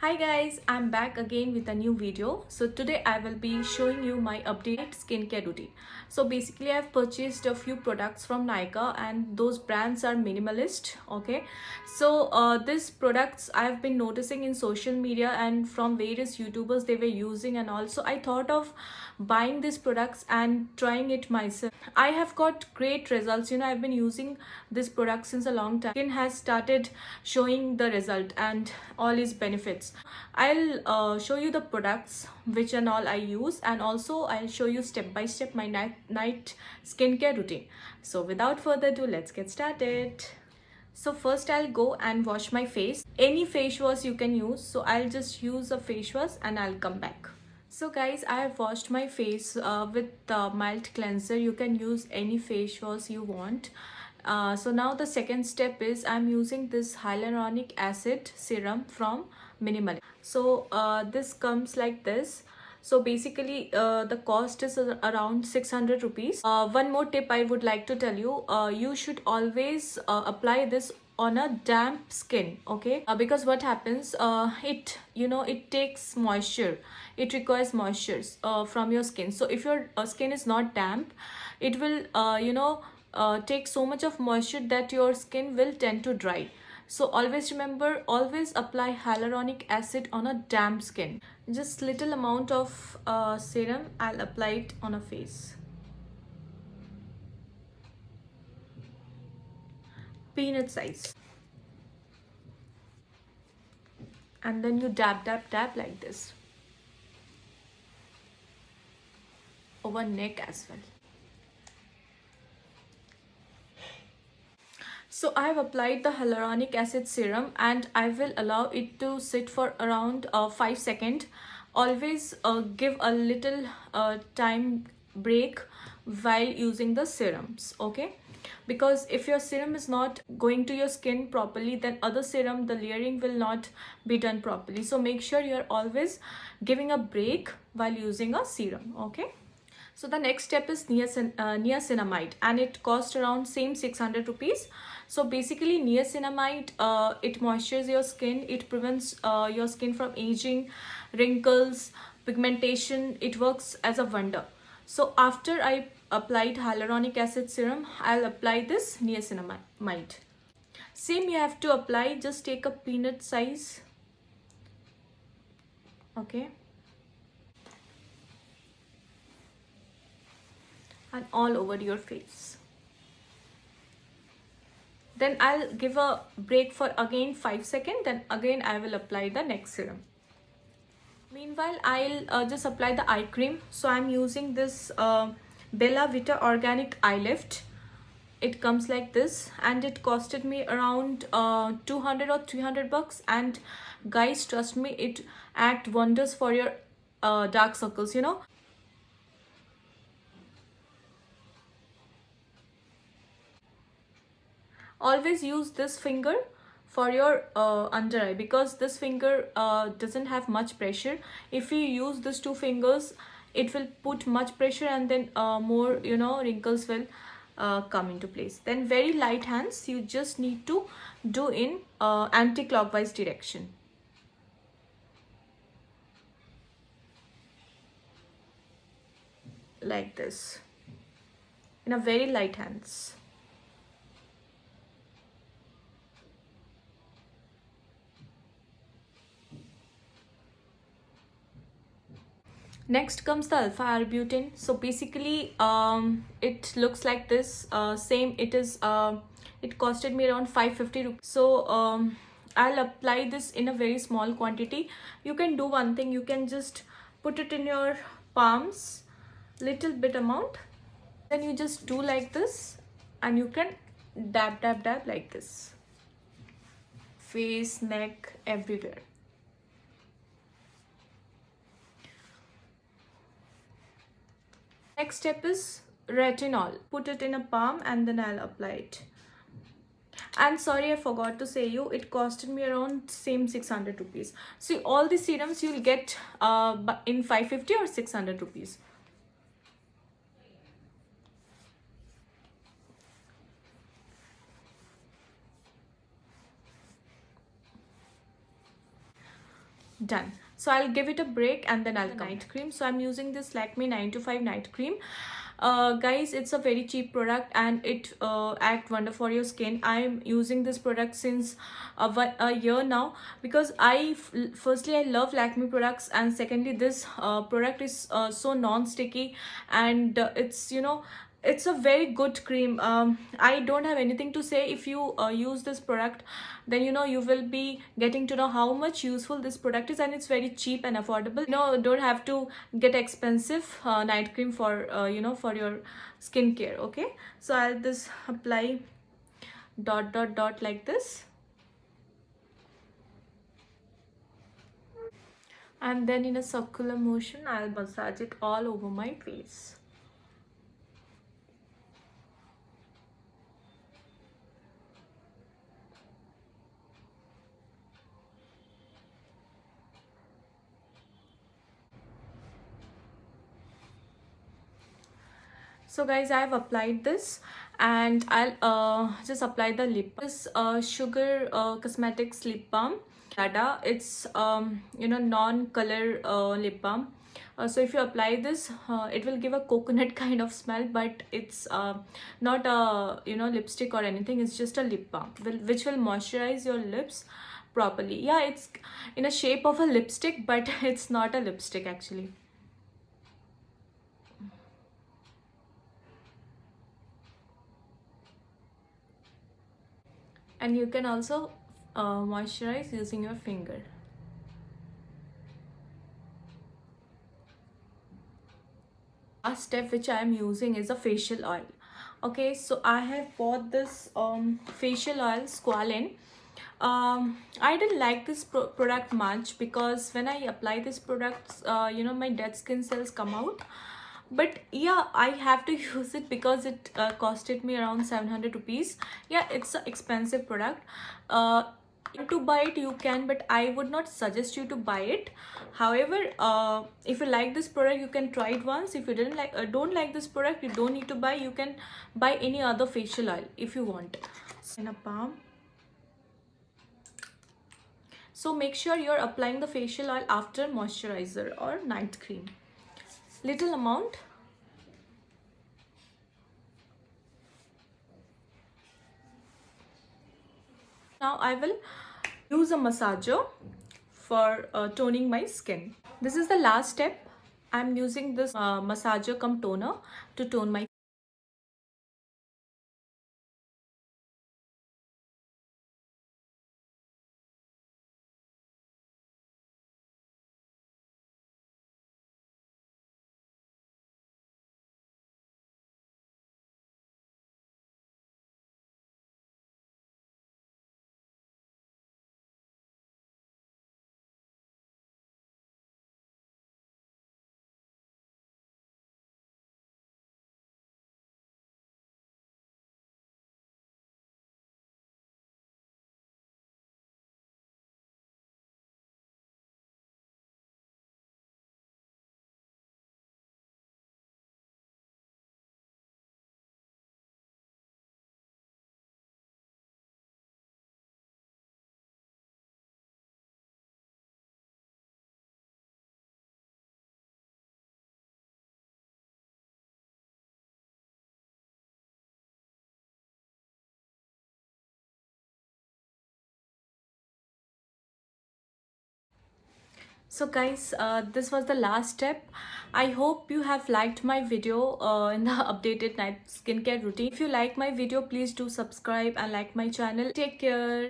Hi guys, I'm back again with a new video. So today I will be showing you my updated skincare routine. So basically I've purchased a few products from Nykaa and those brands are minimalist. Okay, so these products I've been noticing in social media and from various YouTubers they were using, and also I thought of buying these products and trying it myself. I have got great results. I've been using this product since a long time. Skin has started showing the result and all its benefits. I'll show you the products which and all I use, and also I'll show you step by step my night skincare routine. So without further ado, let's get started. So first I'll go and wash my face. Any face wash you can use. So I'll just use a face wash and I'll come back. So guys, I have washed my face with mild cleanser. You can use any face wash you want. So now the second step is I'm using this hyaluronic acid serum from Minimalist. So this comes like this. So basically the cost is around 600 rupees. One more tip I would like to tell you, you should always apply this on a damp skin. Okay, because what happens, it takes moisture, it requires moisture from your skin. So if your skin is not damp, it will take so much of moisture that your skin will tend to dry. So always remember, always apply hyaluronic acid on a damp skin. Just little amount of serum, I'll apply it on a face. Peanut size. And then you dab like this over neck as well. So I have applied the hyaluronic acid serum and I will allow it to sit for around 5 seconds. Always give a little time break while using the serums. Okay, because if your serum is not going to your skin properly, then other serum, the layering will not be done properly. So make sure you're always giving a break while using a serum. Okay, so the next step is niacinamide, and it costs around same 600 rupees. So basically niacinamide, it moisturizes your skin, it prevents your skin from aging, wrinkles, pigmentation. It works as a wonder. So after I applied hyaluronic acid serum, I'll apply this niacinamide. Same you have to apply, just take a peanut size. Okay, and all over your face. Then I'll give a break for again 5 seconds. Then again I will apply the next serum. Meanwhile, I'll just apply the eye cream. So I'm using this Bella Vita Organic Eye Lift. It comes like this and it costed me around 200 or 300 bucks. And guys, trust me, it acts wonders for your dark circles. Always use this finger for your under eye, because this finger doesn't have much pressure. If you use these two fingers, it will put much pressure, and then more wrinkles will come into place. Then very light hands, you just need to do in anti-clockwise direction like this, in a very light hands. Next comes the alpha arbutin. So basically it looks like this. Same, it costed me around 550 rupees. So I'll apply this in a very small quantity. You can do one thing, you can just put it in your palms, little bit amount, then you just do like this and you can dab like this, face, neck, everywhere. Next step is retinol. Put it in a palm and then I'll apply it. And sorry, I forgot to say you, it costed me around same 600 rupees. See, all the serums you'll get in 550 or 600 rupees. Done. So I'll give it a break and then I'll come. Night cream. So I'm using this Lakme 9 to 5 night cream. Guys, it's a very cheap product and it act wonder for your skin. I'm using this product since a year now, because firstly I love Lakme products, and secondly this product is so non-sticky, and it's, you know, it's a very good cream. I don't have anything to say. If you use this product, then you know, you will be getting to know how much useful this product is, and it's very cheap and affordable. You know, don't have to get expensive night cream for you know, for your skincare. Okay, so I'll just apply dot dot dot like this, and then in a circular motion I'll massage it all over my face. So guys, I have applied this, and I'll just apply the lip balm. This Sugar Cosmetics lip balm. Dada, it's you know, non-color lip balm. So if you apply this, it will give a coconut kind of smell, but it's not a, you know, lipstick or anything. It's just a lip balm which will moisturize your lips properly. Yeah, it's in a shape of a lipstick, but it's not a lipstick actually. And you can also moisturize using your finger. Last step which I am using is a facial oil. Okay, so I have bought this facial oil, Squalene. I didn't like this product much, because when I apply this product, you know, my dead skin cells come out. But yeah, I have to use it because it costed me around 700 rupees. Yeah, it's an expensive product. To buy it you can, but I would not suggest you to buy it. However, if you like this product, you can try it once. If you don't like this product, you don't need to buy. You can buy any other facial oil if you want. In a palm. So make sure you're applying the facial oil after moisturizer or night cream. Little amount. Now I will use a massager for toning my skin. This is the last step. I'm using this massager cum toner to tone my. So guys, this was the last step. I hope you have liked my video in the updated night skincare routine. If you like my video, please do subscribe and like my channel. Take care.